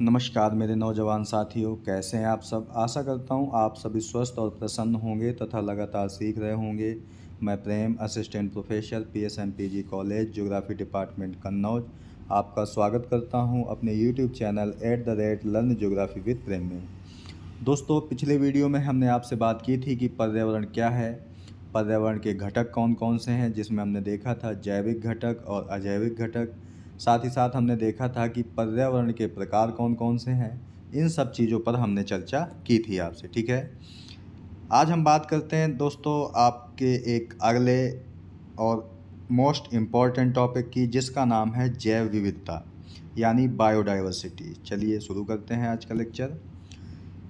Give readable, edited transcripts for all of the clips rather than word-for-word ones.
नमस्कार मेरे नौजवान साथियों, कैसे हैं आप सब। आशा करता हूं आप सभी स्वस्थ और प्रसन्न होंगे तथा लगातार सीख रहे होंगे। मैं Prem, assistant professor PSMPG college geography department Kannauj आपका स्वागत करता हूं अपने YouTube channel @learn geography with Prem में। दोस्तों, पिछले वीडियो में हमने आपसे बात की थी कि पर्यावरण क्या है, पर्यावरण के घटक कौन कौन से हैं, जिसमें हमने देखा था जैविक घटक और अजैविक घटक। साथ ही साथ हमने देखा था कि पर्यावरण के प्रकार कौन कौन से हैं। इन सब चीज़ों पर हमने चर्चा की थी आपसे, ठीक है। आज हम बात करते हैं दोस्तों आपके एक अगले और मोस्ट इम्पॉर्टेंट टॉपिक की, जिसका नाम है जैव विविधता यानी बायोडाइवर्सिटी। चलिए शुरू करते हैं आज का लेक्चर।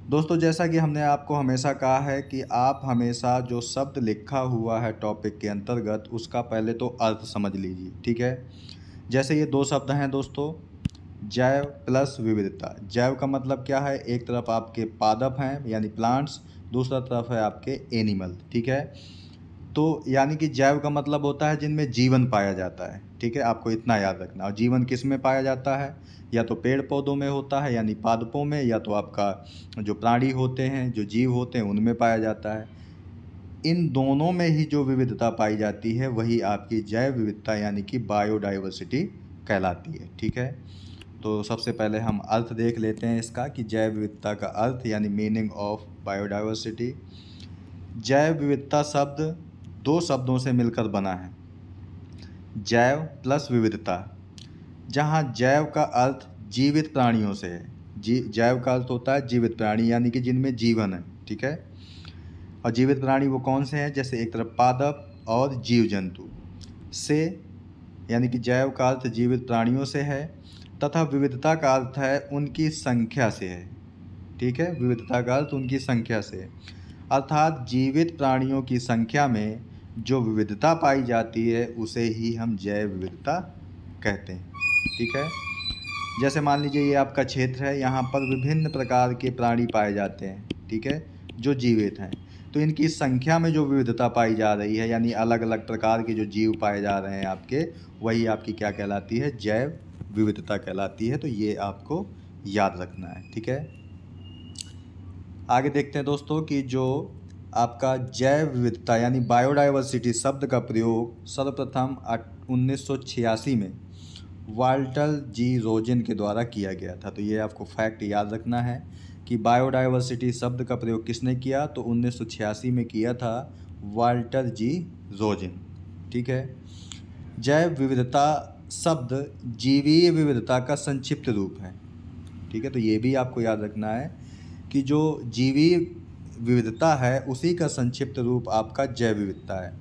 दोस्तों, जैसा कि हमने आपको हमेशा कहा है कि आप हमेशा जो शब्द लिखा हुआ है टॉपिक के अंतर्गत, उसका पहले तो अर्थ समझ लीजिए, ठीक है। जैसे ये दो शब्द हैं दोस्तों, जैव प्लस विविधता। जैव का मतलब क्या है, एक तरफ आपके पादप हैं यानी प्लांट्स, दूसरा तरफ है आपके एनिमल, ठीक है। तो यानी कि जैव का मतलब होता है जिनमें जीवन पाया जाता है, ठीक है। आपको इतना याद रखना। और जीवन किस में पाया जाता है, या तो पेड़ पौधों में होता है यानी पादपों में, या तो आपका जो प्राणी होते हैं, जो जीव होते हैं, उनमें पाया जाता है। इन दोनों में ही जो विविधता पाई जाती है वही आपकी जैव विविधता यानी कि बायोडाइवर्सिटी कहलाती है, ठीक है। तो सबसे पहले हम अर्थ देख लेते हैं इसका कि जैव विविधता का अर्थ यानी मीनिंग ऑफ बायोडाइवर्सिटी। जैव विविधता शब्द दो शब्दों से मिलकर बना है, जैव प्लस विविधता। जहाँ जैव का अर्थ जीवित प्राणियों से है, जैव का अर्थ होता है जीवित प्राणी यानी कि जिनमें जीवन है, ठीक है। और जीवित प्राणी वो कौन से हैं, जैसे एक तरफ पादप और जीव जंतु से, यानी कि जैव का अर्थ जीवित प्राणियों से है, तथा विविधता का अर्थ है उनकी संख्या से है, ठीक है। विविधता का अर्थ उनकी संख्या से है, अर्थात जीवित प्राणियों की संख्या में जो विविधता पाई जाती है उसे ही हम जैव विविधता कहते हैं, ठीक है। जैसे मान लीजिए ये आपका क्षेत्र है, यहाँ पर विभिन्न प्रकार के प्राणी पाए जाते हैं, ठीक है, जो जीवित हैं। तो इनकी संख्या में जो विविधता पाई जा रही है यानी अलग अलग प्रकार के जो जीव पाए जा रहे हैं आपके, वही आपकी क्या कहलाती है, जैव विविधता कहलाती है। तो ये आपको याद रखना है, ठीक है। आगे देखते हैं दोस्तों कि जो आपका जैव विविधता यानी बायोडाइवर्सिटी शब्द का प्रयोग सर्वप्रथम 1986 में वाल्टर जी रोजेन के द्वारा किया गया था। तो ये आपको फैक्ट याद रखना है कि बायोडाइवर्सिटी शब्द का प्रयोग किसने किया, तो 1986 में किया था वाल्टर जी रोजेन, ठीक है। जैव विविधता शब्द जीवीय विविधता का संक्षिप्त रूप है, ठीक है। तो ये भी आपको याद रखना है कि जो जीवीय विविधता है उसी का संक्षिप्त रूप आपका जैव विविधता है,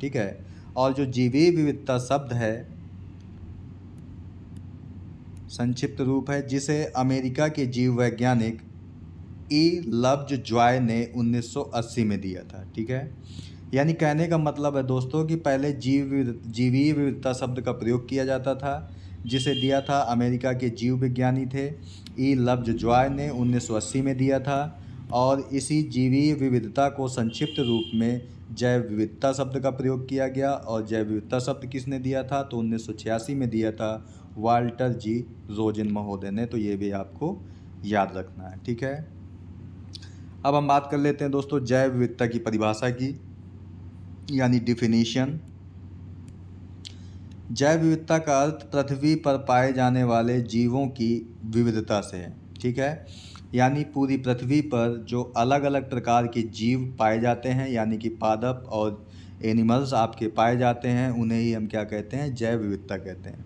ठीक है। और जो जीवीय विविधता शब्द है संक्षिप्त रूप है जिसे अमेरिका के जीव वैज्ञानिक लव्ज जॉय ने 1980 में दिया था, ठीक है। यानी कहने का मतलब है दोस्तों कि पहले जीवीय विविधता शब्द का प्रयोग किया जाता था, जिसे दिया था अमेरिका के जीव विज्ञानी थे लव्ज जॉय ने 1980 में दिया था। और इसी जीवीय विविधता को संक्षिप्त रूप में जैव विविधता शब्द का प्रयोग किया गया। और जैव विविधता शब्द किसने दिया था, तो 1986 में दिया था वाल्टर जी रोजेन महोदय ने। तो ये भी आपको याद रखना है, ठीक है। अब हम बात कर लेते हैं दोस्तों जैव विविधता की परिभाषा की यानी डिफिनीशन। जैव विविधता का अर्थ पृथ्वी पर पाए जाने वाले जीवों की विविधता से है, ठीक है। यानी पूरी पृथ्वी पर जो अलग अलग प्रकार के जीव पाए जाते हैं यानी कि पादप और एनिमल्स आपके पाए जाते हैं, उन्हें ही हम क्या कहते हैं, जैव विविधता कहते हैं।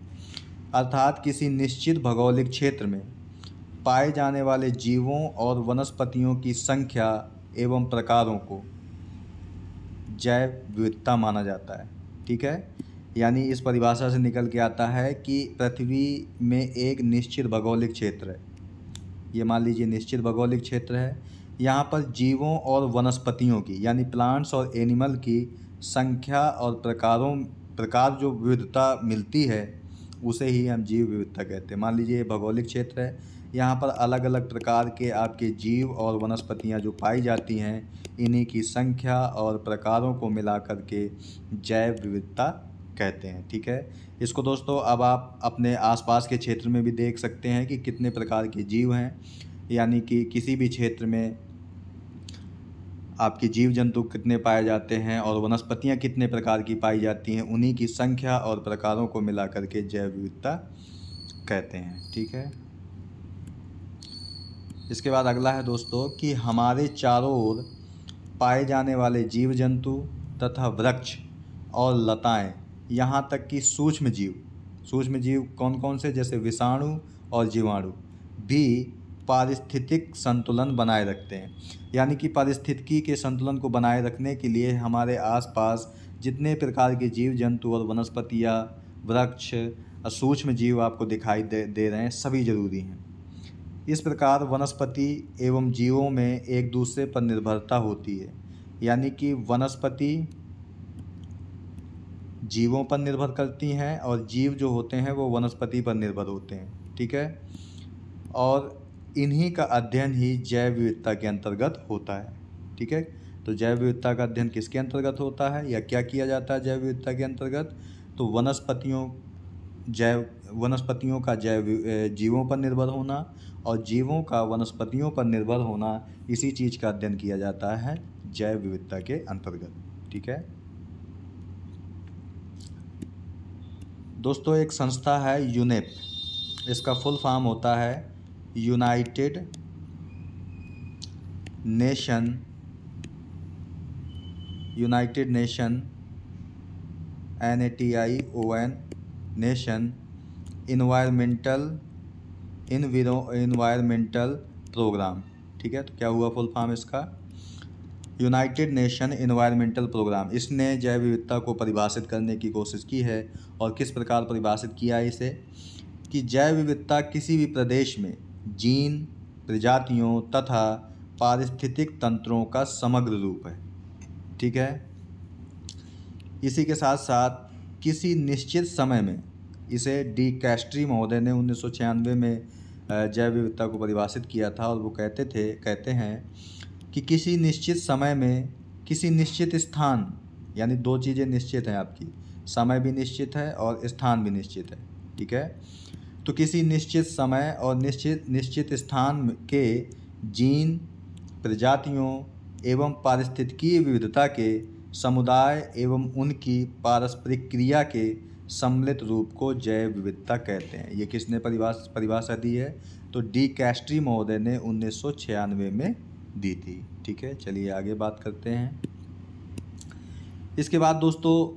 अर्थात किसी निश्चित भौगोलिक क्षेत्र में पाए जाने वाले जीवों और वनस्पतियों की संख्या एवं प्रकारों को जैव विविधता माना जाता है, ठीक है। यानी इस परिभाषा से निकल के आता है कि पृथ्वी में एक निश्चित भौगोलिक क्षेत्र है, ये मान लीजिए निश्चित भौगोलिक क्षेत्र है, यहाँ पर जीवों और वनस्पतियों की यानी प्लांट्स और एनिमल की संख्या और प्रकार जो विविधता मिलती है उसे ही हम जीव विविधता कहते हैं। मान लीजिए ये भौगोलिक क्षेत्र है, यहाँ पर अलग अलग प्रकार के आपके जीव और वनस्पतियाँ जो पाई जाती हैं, इन्हीं की संख्या और प्रकारों को मिला कर के जैव विविधता कहते हैं, ठीक है। इसको दोस्तों अब आप अपने आसपास के क्षेत्र में भी देख सकते हैं कि कितने प्रकार के जीव हैं, यानी कि किसी भी क्षेत्र में आपके जीव जंतु कितने पाए जाते हैं और वनस्पतियां कितने प्रकार की पाई जाती हैं, उन्हीं की संख्या और प्रकारों को मिला करके जैव विविधता कहते हैं। ठीक है। इसके बाद अगला है दोस्तों कि हमारे चारों ओर पाए जाने वाले जीव जंतु तथा वृक्ष और लताएं, यहाँ तक कि सूक्ष्म जीव कौन कौन से, जैसे विषाणु और जीवाणु भी पारिस्थितिक संतुलन बनाए रखते हैं। यानी कि पारिस्थितिकी के संतुलन को बनाए रखने के लिए हमारे आसपास जितने प्रकार के जीव जंतु और वनस्पतियाँ, वृक्ष, सूक्ष्म जीव आपको दिखाई दे रहे हैं, सभी जरूरी हैं। इस प्रकार वनस्पति एवं जीवों में एक दूसरे पर निर्भरता होती है, यानी कि वनस्पति जीवों पर निर्भर करती हैं और जीव जो होते हैं वो वनस्पति पर निर्भर होते हैं। ठीक है। और इन्हीं का अध्ययन ही जैव विविधता के अंतर्गत होता है। ठीक है। तो जैव विविधता का अध्ययन किसके अंतर्गत होता है या क्या किया जाता है जैव विविधता के अंतर्गत? तो वनस्पतियों का जीवों पर निर्भर होना और जीवों का वनस्पतियों पर निर्भर होना, इसी चीज़ का अध्ययन किया जाता है जैव विविधता के अंतर्गत। ठीक है दोस्तों, एक संस्था है यूनेप, इसका फुल फॉर्म होता है united nation NATION nation environmental programme. ठीक है। तो क्या हुआ फुल फॉर्म इसका? United nation environmental programme. इसने जैव विविधता को परिभाषित करने की कोशिश की है। और किस प्रकार परिभाषित किया है इसे? कि जैव विविधता किसी भी प्रदेश में जीन, प्रजातियों तथा पारिस्थितिक तंत्रों का समग्र रूप है। ठीक है। इसी के साथ साथ किसी निश्चित समय में, इसे डी कैस्ट्री महोदय ने 1996 में जैव विविधता को परिभाषित किया था। और वो कहते हैं कि किसी निश्चित समय में किसी निश्चित स्थान, यानी दो चीज़ें निश्चित हैं आपकी, समय भी निश्चित है और स्थान भी निश्चित है। ठीक है। तो किसी निश्चित समय और निश्चित स्थान के जीन, प्रजातियों एवं पारिस्थितिकीय विविधता के समुदाय एवं उनकी पारस्परिक क्रिया के सम्मिलित रूप को जैव विविधता कहते हैं। ये किसने परिभाषा दी है? तो डी कैस्ट्री महोदय ने 1996 में दी थी। ठीक है। चलिए आगे बात करते हैं। इसके बाद दोस्तों,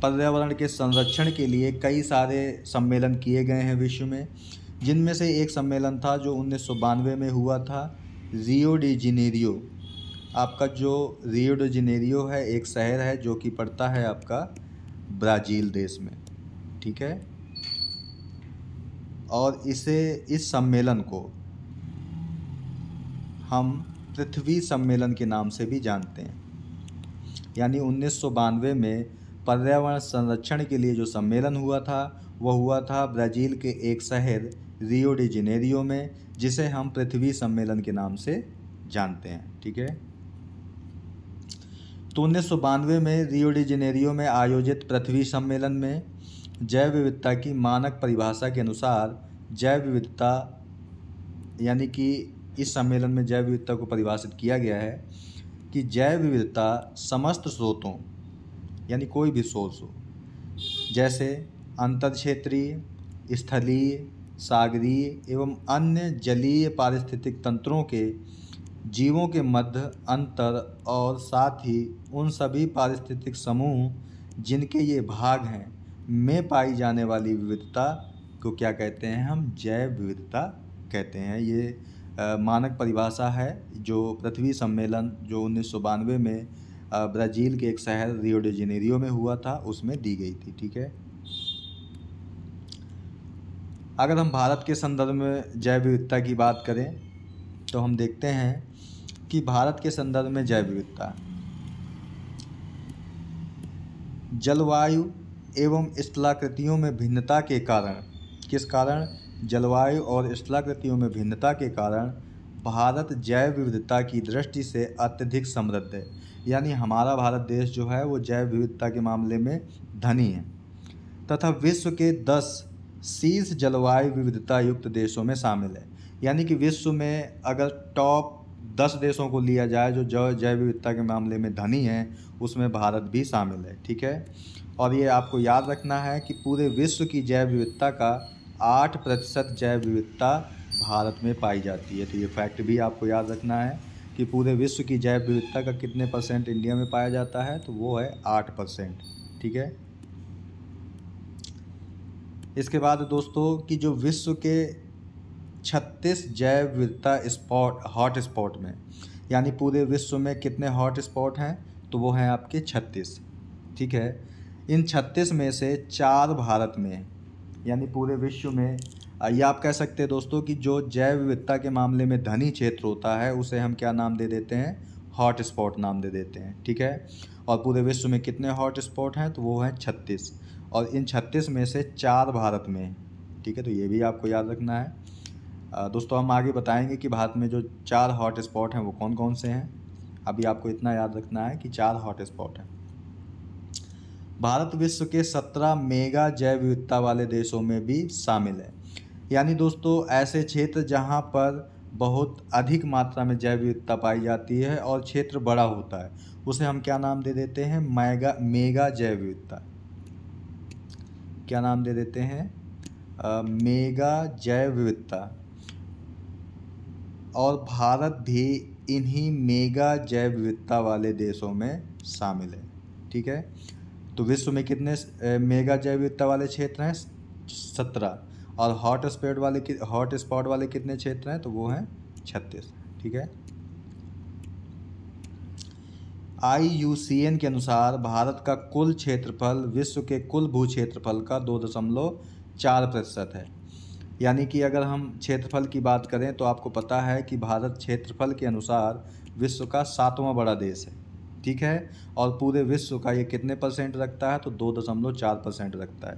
पर्यावरण के संरक्षण के लिए कई सारे सम्मेलन किए गए हैं विश्व में, जिनमें से एक सम्मेलन था जो 1992 में हुआ था, रियो डी जेनेरियो। आपका जो रियो डी जेनेरियो है एक शहर है जो कि पड़ता है आपका ब्राज़ील देश में। ठीक है। और इस सम्मेलन को हम पृथ्वी सम्मेलन के नाम से भी जानते हैं। यानी 1992 में पर्यावरण संरक्षण के लिए जो सम्मेलन हुआ था वह हुआ था ब्राज़ील के एक शहर रियो डी जेनेरियो में, जिसे हम पृथ्वी सम्मेलन के नाम से जानते हैं। ठीक है। तो 1992 में रियो डी जेनेरियो में आयोजित पृथ्वी सम्मेलन में जैव विविधता की मानक परिभाषा के अनुसार जैव विविधता, यानी कि इस सम्मेलन में जैव विविधता को परिभाषित किया गया है कि जैव विविधता समस्त स्रोतों, यानी कोई भी सोर्स हो, जैसे अंतर्क्षेत्रीय, स्थलीय, सागरीय एवं अन्य जलीय पारिस्थितिक तंत्रों के जीवों के मध्य अंतर और साथ ही उन सभी पारिस्थितिक समूह जिनके ये भाग हैं में पाई जाने वाली विविधता को क्या कहते हैं? हम जैव विविधता कहते हैं। ये मानक परिभाषा है जो पृथ्वी सम्मेलन जो 1992 में ब्राज़ील के एक शहर रियो डी जेनेरियो में हुआ था उसमें दी गई थी। ठीक है। अगर हम भारत के संदर्भ में जैव विविधता की बात करें तो हम देखते हैं कि भारत के संदर्भ में जैव विविधता जलवायु एवं स्थलाकृतियों में भिन्नता के कारण, किस कारण? जलवायु और स्थलाकृतियों में भिन्नता के कारण भारत जैव विविधता की दृष्टि से अत्यधिक समृद्ध है। यानी हमारा भारत देश जो है वो जैव विविधता के मामले में धनी है। तथा विश्व के 10 शीर्ष जलवायु विविधता युक्त देशों में शामिल है। यानी कि विश्व में अगर टॉप 10 देशों को लिया जाए जो जैव विविधता के मामले में धनी हैं, उसमें भारत भी शामिल है। ठीक है, और ये आपको याद रखना है कि पूरे विश्व की जैव विविधता का 8% जैव विविधता भारत में पाई जाती है। तो ये फैक्ट भी आपको याद रखना है कि पूरे विश्व की जैव विविधता का कितने % इंडिया में पाया जाता है, तो वो है 8%। ठीक है, इसके बाद दोस्तों कि जो विश्व के 36 जैव विविधता हॉट स्पॉट में, यानी पूरे विश्व में कितने हॉट स्पॉट हैं, तो वो हैं आपके 36। ठीक है, इन 36 में से 4 भारत में हैं। यानी पूरे विश्व में ये आप कह सकते हैं दोस्तों कि जो जैव विविधता के मामले में धनी क्षेत्र होता है उसे हम क्या नाम दे देते हैं, हॉट स्पॉट नाम दे देते हैं। ठीक है, और पूरे विश्व में कितने हॉट स्पॉट हैं, तो वो हैं 36, और इन 36 में से 4 भारत में हैं। ठीक है, तो ये भी आपको याद रखना है। दोस्तों हम आगे बताएंगे कि भारत में जो 4 हॉट स्पॉट हैं वो कौन कौन से हैं। अभी आपको इतना याद रखना है कि 4 हॉट स्पॉट हैं। भारत विश्व के 17 मेगा जैव विविधता वाले देशों में भी शामिल है। यानी दोस्तों ऐसे क्षेत्र जहां पर बहुत अधिक मात्रा में जैव विविधता पाई जाती है और क्षेत्र बड़ा होता है, उसे हम क्या नाम दे देते हैं, मेगा जैव विविधता। क्या नाम दे देते हैं, मेगा जैव विविधता। और भारत भी इन्हीं मेगा जैव विविधता वाले देशों में शामिल है। ठीक है, तो विश्व में कितने मेगा जैव विविधता वाले क्षेत्र हैं, 17, और हॉट स्पॉट वाले कितने क्षेत्र हैं, तो वो हैं 36। ठीक है, IUCN के अनुसार भारत का कुल क्षेत्रफल विश्व के कुल भू क्षेत्रफल का 2.4% है। यानी कि अगर हम क्षेत्रफल की बात करें तो आपको पता है कि भारत क्षेत्रफल के अनुसार विश्व का 7वां बड़ा देश है। ठीक है, और पूरे विश्व का ये कितने % रखता है, तो 2.4% रखता है।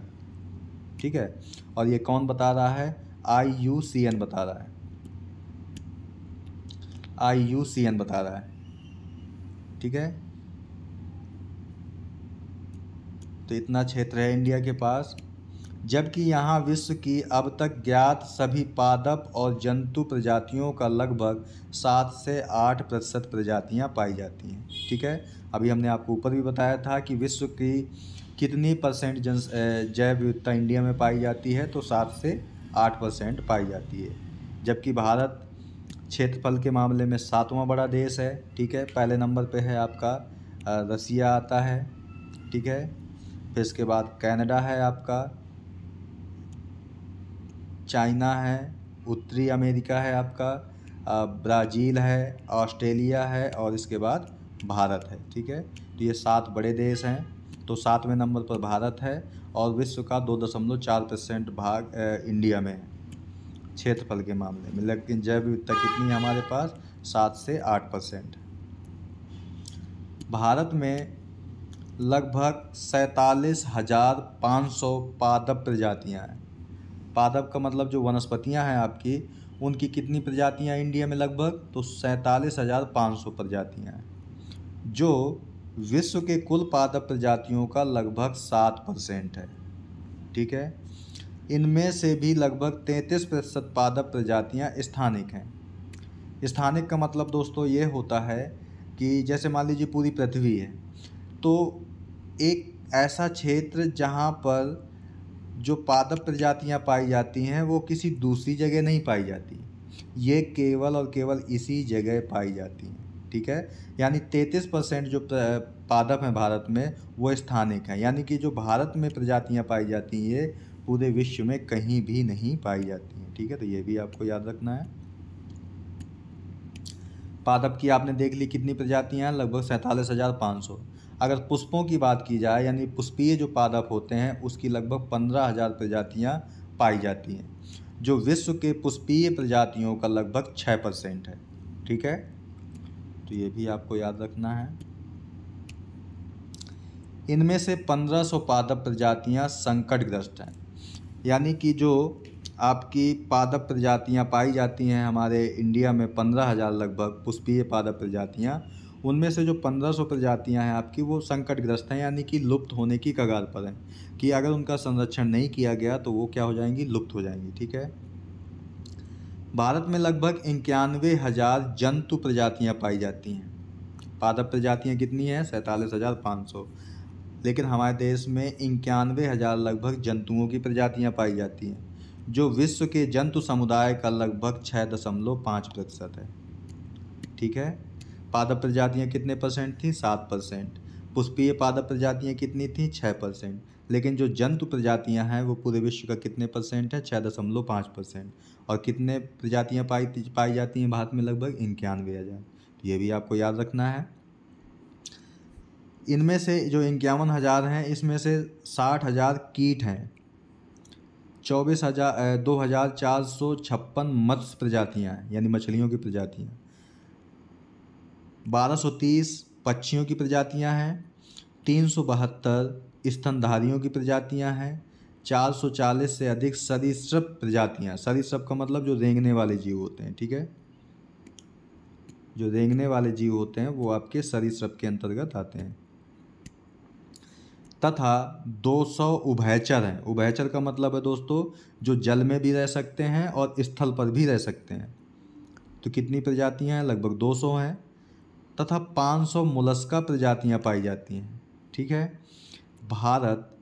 ठीक है, और ये कौन बता रहा है, IUCN बता रहा है। IUCN बता रहा है। ठीक है, तो इतना क्षेत्र है इंडिया के पास, जबकि यहाँ विश्व की अब तक ज्ञात सभी पादप और जंतु प्रजातियों का लगभग 7 से 8% प्रजातियाँ पाई जाती हैं। ठीक है, अभी हमने आपको ऊपर भी बताया था कि विश्व की कितनी % जैव विविधता इंडिया में पाई जाती है, तो 7 से 8% पाई जाती है। जबकि भारत क्षेत्रफल के मामले में 7वां बड़ा देश है। ठीक है, पहले नंबर पे है आपका रसिया आता है। ठीक है, फिर इसके बाद कनाडा है आपका, चाइना है, उत्तरी अमेरिका है आपका, ब्राज़ील है, ऑस्ट्रेलिया है, और इसके बाद भारत है। ठीक है, तो ये 7 बड़े देश हैं। तो 7वें नंबर पर भारत है, और विश्व का 2.4% भाग इंडिया में है क्षेत्रफल के मामले में। लेकिन जैव विविधता कितनी है हमारे पास, 7 से 8%। भारत में लगभग 47,500 पादप प्रजातियाँ हैं। पादप का मतलब जो वनस्पतियां हैं आपकी, उनकी कितनी प्रजातियां इंडिया में, लगभग तो 47,500 प्रजातियां हैं, जो विश्व के कुल पादप प्रजातियों का लगभग 7% है। ठीक है, इनमें से भी लगभग 33% पादप प्रजातियां स्थानिक हैं। स्थानिक का मतलब दोस्तों ये होता है कि जैसे मान लीजिए पूरी पृथ्वी है, तो एक ऐसा क्षेत्र जहाँ पर जो पादप प्रजातियां पाई जाती हैं वो किसी दूसरी जगह नहीं पाई जाती, ये केवल और केवल इसी जगह पाई जाती हैं। ठीक है, यानी 33% जो पादप हैं भारत में वो स्थानिक हैं। यानी कि जो भारत में प्रजातियां पाई जाती हैं ये पूरे विश्व में कहीं भी नहीं पाई जाती हैं। ठीक है, तो ये भी आपको याद रखना है। पादप की आपने देख ली कितनी प्रजातियां हैं, लगभग 47,500। अगर पुष्पों की बात की जाए, यानी पुष्पीय जो पादप होते हैं, उसकी लगभग 15,000 प्रजातियां पाई जाती हैं, जो विश्व के पुष्पीय प्रजातियों का लगभग 6% है। ठीक है, तो ये भी आपको याद रखना है। इनमें से 1500 पादप प्रजातियां संकटग्रस्त हैं। यानी कि जो आपकी पादप प्रजातियां पाई जाती हैं हमारे इंडिया में 15,000 लगभग पुष्पीय पादप प्रजातियां, उनमें से जो 1500 प्रजातियां हैं आपकी वो संकटग्रस्त हैं, यानी कि लुप्त होने की कगार पर हैं, कि अगर उनका संरक्षण नहीं किया गया तो वो क्या हो जाएंगी, लुप्त हो जाएंगी। ठीक है। भारत में लगभग 91,000 जंतु प्रजातियां पाई जाती हैं। पादप प्रजातियां कितनी हैं, 47,500। लेकिन हमारे देश में 91,000 लगभग जंतुओं की प्रजातियां पाई जाती हैं, जो विश्व के जंतु समुदाय का लगभग 6.5% है। ठीक है। पादप प्रजातियां कितने परसेंट थी, 7%। पुष्पीय पादप प्रजातियां कितनी थी, 6%। लेकिन जो जंतु प्रजातियां हैं वो पूरे विश्व का कितने परसेंट है, 6.5%। और कितने प्रजातियां पाई जाती हैं भारत में, लगभग 91,000। तो ये भी आपको याद रखना है। इनमें से जो 51,000 हैं, इसमें से 60,000 कीट हैं, 2,456 मत्स्य प्रजातियां हैं, यानी मछलियों की प्रजातियां, 1,230 पक्षियों की प्रजातियां हैं, 372 स्तनधारियों की प्रजातियां हैं, 440 से अधिक सरीसृप प्रजातियां। सरीसृप का मतलब जो रेंगने वाले जीव होते हैं। ठीक है। जो रेंगने वाले जीव होते हैं वो आपके सरीसृप के अंतर्गत आते हैं। तथा 200 उभयचर हैं। उभयचर का मतलब है दोस्तों जो जल में भी रह सकते हैं और स्थल पर भी रह सकते हैं। तो कितनी प्रजातियां हैं, लगभग 200 हैं। तथा 500 मोलस्का प्रजातियां पाई जाती हैं। ठीक है। भारत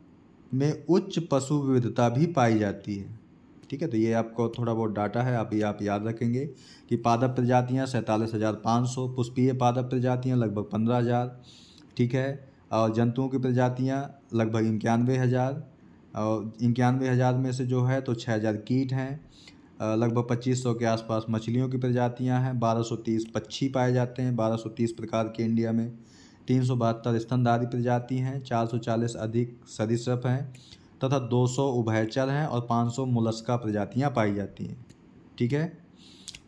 में उच्च पशु विविधता भी पाई जाती है। ठीक है। तो ये आपको थोड़ा बहुत डाटा है, आप याद रखेंगे कि पादप प्रजातियां 47,500, पुष्पीय पादप प्रजातियां लगभग 15,000। ठीक है। और जंतुओं की प्रजातियां लगभग 91,000, और 91,000 में से जो है तो 6,000 कीट हैं, लगभग 2,500 के आसपास मछलियों की प्रजातियां हैं, 1,230 पक्षी पाए जाते हैं, 1,230 प्रकार के इंडिया में, 372 स्तनधारी प्रजाति हैं, 440 अधिक सरीसृप हैं, तथा 200 उभयचर हैं और 500 मोलस्का प्रजातियां पाई जाती हैं। ठीक है।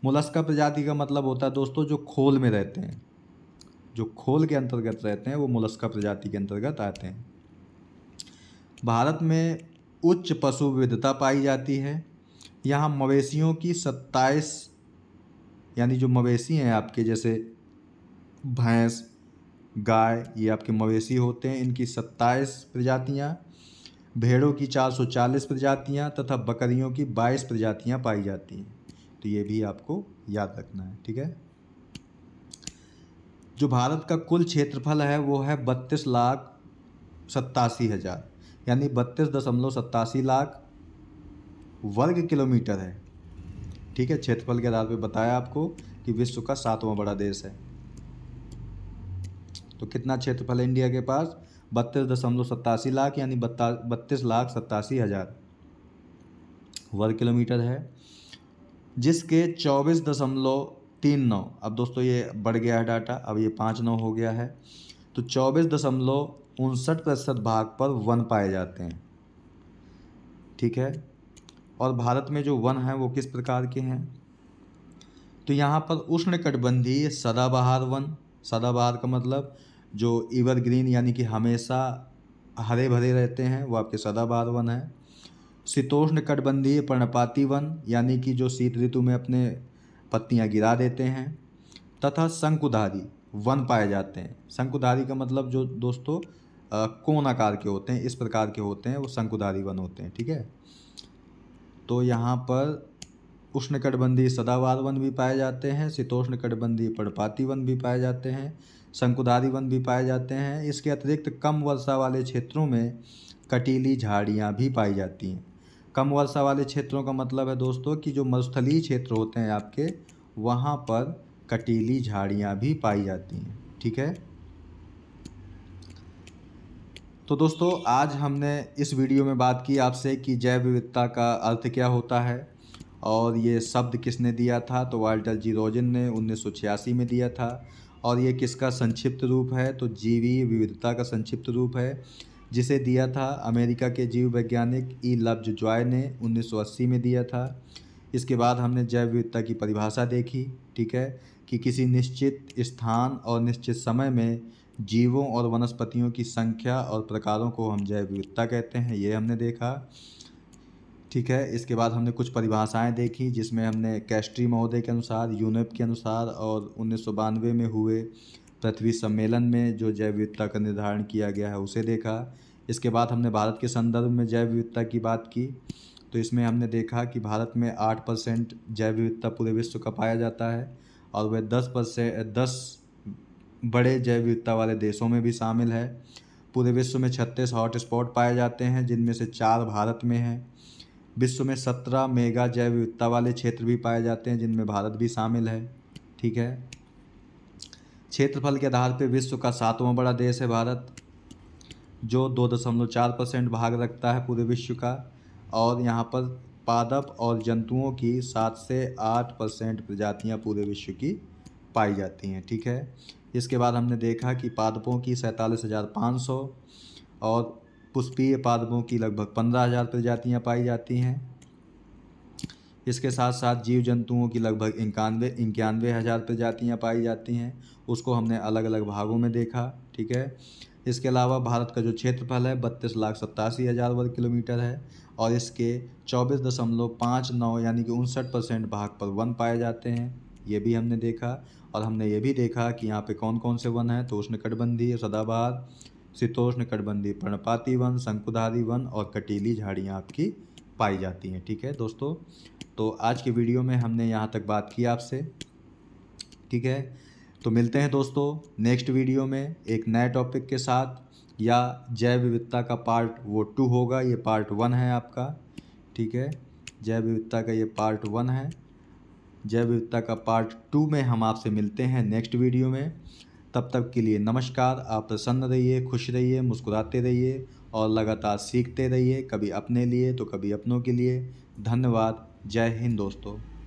मोलस्का प्रजाति का मतलब होता है दोस्तों जो खोल में रहते हैं, जो खोल के अंतर्गत रहते हैं वो मोलस्का प्रजाति के अंतर्गत आते हैं। भारत में उच्च पशु विविधता पाई जाती है। यहाँ मवेशियों की 27, यानी जो मवेशी हैं आपके, जैसे भैंस, गाय, ये आपके मवेशी होते हैं, इनकी 27 प्रजातियाँ, भेड़ों की 440 प्रजातियाँ तथा बकरियों की 22 प्रजातियाँ पाई जाती हैं। तो ये भी आपको याद रखना है। ठीक है। जो भारत का कुल क्षेत्रफल है वो है 32,87,000, यानी 32.87 लाख वर्ग किलोमीटर है। ठीक है। क्षेत्रफल के आधार पर बताया आपको कि विश्व का 7वां बड़ा देश है। तो कितना क्षेत्रफल है इंडिया के पास, 32.87 लाख, यानी 32,87,000 वर्ग किलोमीटर है, जिसके 24.39, अब दोस्तों ये बढ़ गया है डाटा, अब ये 5,9 हो गया है, तो 24.59% भाग पर वन पाए जाते हैं। ठीक है। और भारत में जो वन हैं वो किस प्रकार के हैं, तो यहाँ पर उष्णकटिबंधीय सदाबहार वन, सदाबहार का मतलब जो एवरग्रीन यानी कि हमेशा हरे भरे रहते हैं, वो आपके सदाबहार वन है। शीतोष्णकटिबंधीय पर्णपाती वन, यानी कि जो शीत ऋतु में अपने पत्तियां गिरा देते हैं। तथा शंकुधारी वन पाए जाते हैं। शंकुधारी का मतलब जो दोस्तों कोन आकार के होते हैं, इस प्रकार के होते हैं, वो शंकुधारी वन होते हैं। ठीक है। तो यहाँ पर उष्णकटिबंधीय सदाबहार वन भी पाए जाते हैं, शीतोष्णकटिबंधीय पर्णपाती वन भी पाए जाते हैं, शंकुधारी वन भी पाए जाते हैं। इसके अतिरिक्त कम वर्षा वाले क्षेत्रों में कटीली झाड़ियाँ भी पाई जाती हैं। कम वर्षा वाले क्षेत्रों का मतलब है दोस्तों कि जो मरुस्थलीय क्षेत्र होते हैं आपके, वहाँ पर कटीली झाड़ियाँ भी पाई जाती हैं। ठीक है। तो दोस्तों आज हमने इस वीडियो में बात की आपसे कि जैव विविधता का अर्थ क्या होता है, और ये शब्द किसने दिया था, तो वाल्टर जी रोजन ने 1986 में दिया था। और ये किसका संक्षिप्त रूप है, तो जीवीय विविधता का संक्षिप्त रूप है, जिसे दिया था अमेरिका के जीव वैज्ञानिक ई लब्ज जॉय ने 1980 में दिया था। इसके बाद हमने जैव विविधता की परिभाषा देखी। ठीक है। कि किसी निश्चित स्थान और निश्चित समय में जीवों और वनस्पतियों की संख्या और प्रकारों को हम जैव विविधता कहते हैं, ये हमने देखा। ठीक है। इसके बाद हमने कुछ परिभाषाएं देखी, जिसमें हमने कैस्ट्री महोदय के अनुसार, यूनेप के अनुसार और 1992 में हुए पृथ्वी सम्मेलन में जो जैव विविधता का निर्धारण किया गया है उसे देखा। इसके बाद हमने भारत के संदर्भ में जैव विविधता की बात की, तो इसमें हमने देखा कि भारत में 8% जैव विविधता पूरे विश्व का पाया जाता है और वह 10 बड़े जैव विविधता वाले देशों में भी शामिल है। पूरे विश्व में 36 हॉट स्पॉट पाए जाते हैं, जिनमें से 4 भारत में हैं। विश्व में 17 मेगा जैव विविधता वाले क्षेत्र भी पाए जाते हैं, जिनमें भारत भी शामिल है। ठीक है। क्षेत्रफल के आधार पर विश्व का 7वां बड़ा देश है भारत, जो 2.4% भाग रखता है पूरे विश्व का, और यहाँ पर पादप और जंतुओं की 7 से 8% प्रजातियाँ पूरे विश्व की पाई जाती हैं। ठीक है। इसके बाद हमने देखा कि पादपों की 47,500 और पुष्पीय पादपों की लगभग 15,000 प्रजातियाँ पाई जाती हैं। इसके साथ साथ जीव जंतुओं की लगभग 91,000 प्रजातियाँ पाई जाती हैं। उसको हमने अलग अलग भागों में देखा। ठीक है। इसके अलावा भारत का जो क्षेत्रफल है 32,87,000 वर्ग किलोमीटर है और इसके 24.59 यानी कि 59% भाग पर वन पाए जाते हैं। ये भी हमने देखा। और हमने ये भी देखा कि यहाँ पे कौन कौन से वन हैं, तो उष्णकटिबंधीय, सदाबहार, शीतोष्णकटिबंधीय पर्णपाती वन, शंकुधारी वन और कटीली झाड़ियाँ आपकी पाई जाती हैं। ठीक है दोस्तों, तो आज की वीडियो में हमने यहाँ तक बात की आपसे। ठीक है, तो मिलते हैं दोस्तों नेक्स्ट वीडियो में एक नए टॉपिक के साथ, या जैव विविधता का पार्ट 2 होगा। ये पार्ट 1 है आपका। ठीक है, जैव विविधता का ये पार्ट 1 है। जैव विविधता का पार्ट 2 में हम आपसे मिलते हैं नेक्स्ट वीडियो में। तब तक के लिए नमस्कार। आप प्रसन्न रहिए, खुश रहिए, मुस्कुराते रहिए और लगातार सीखते रहिए, कभी अपने लिए तो कभी अपनों के लिए। धन्यवाद। जय हिंद दोस्तों।